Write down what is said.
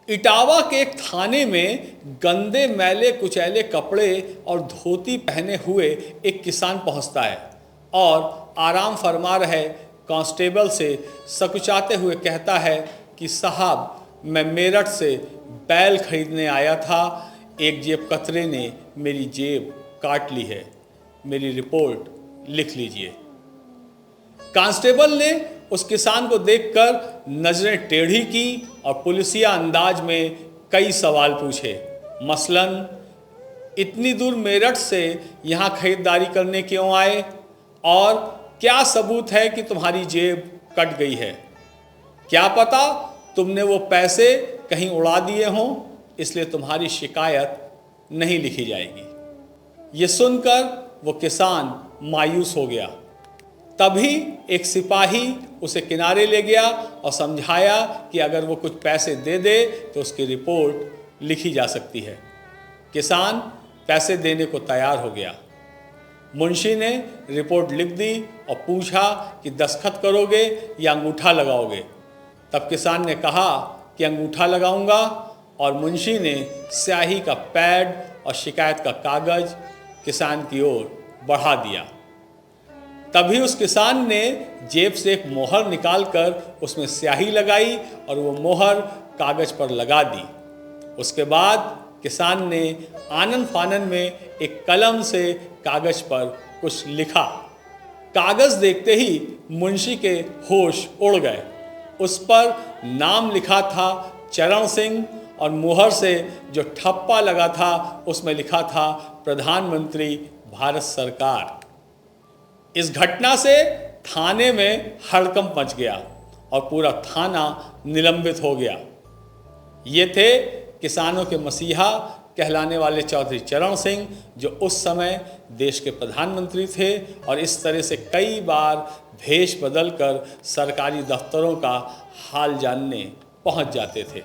इटावा के एक थाने में गंदे मैले कुचैले कपड़े और धोती पहने हुए एक किसान पहुंचता है और आराम फरमा रहे कांस्टेबल से सकुचाते हुए कहता है कि साहब, मैं मेरठ से बैल खरीदने आया था, एक जेब कतरे ने मेरी जेब काट ली है, मेरी रिपोर्ट लिख लीजिए। कांस्टेबल ने उस किसान को देखकर नजरें टेढ़ी की और पुलिसिया अंदाज में कई सवाल पूछे। मसलन, इतनी दूर मेरठ से यहाँ खरीदारी करने क्यों आए और क्या सबूत है कि तुम्हारी जेब कट गई है? क्या पता तुमने वो पैसे कहीं उड़ा दिए हों, इसलिए तुम्हारी शिकायत नहीं लिखी जाएगी। ये सुनकर वो किसान मायूस हो गया। तभी एक सिपाही उसे किनारे ले गया और समझाया कि अगर वो कुछ पैसे दे दे तो उसकी रिपोर्ट लिखी जा सकती है। किसान पैसे देने को तैयार हो गया। मुंशी ने रिपोर्ट लिख दी और पूछा कि दस्तखत करोगे या अंगूठा लगाओगे? तब किसान ने कहा कि अंगूठा लगाऊंगा और मुंशी ने स्याही का पैड और शिकायत का कागज किसान की ओर बढ़ा दिया। तभी उस किसान ने जेब से एक मोहर निकालकर उसमें स्याही लगाई और वो मोहर कागज पर लगा दी। उसके बाद किसान ने आनन फानन में एक कलम से कागज पर कुछ लिखा। कागज देखते ही मुंशी के होश उड़ गए। उस पर नाम लिखा था चरण सिंह और मुहर से जो ठप्पा लगा था उसमें लिखा था प्रधानमंत्री भारत सरकार। इस घटना से थाने में हड़कंप मच गया और पूरा थाना निलंबित हो गया। ये थे किसानों के मसीहा कहलाने वाले चौधरी चरण सिंह, जो उस समय देश के प्रधानमंत्री थे और इस तरह से कई बार भेष बदलकर सरकारी दफ्तरों का हाल जानने पहुंच जाते थे।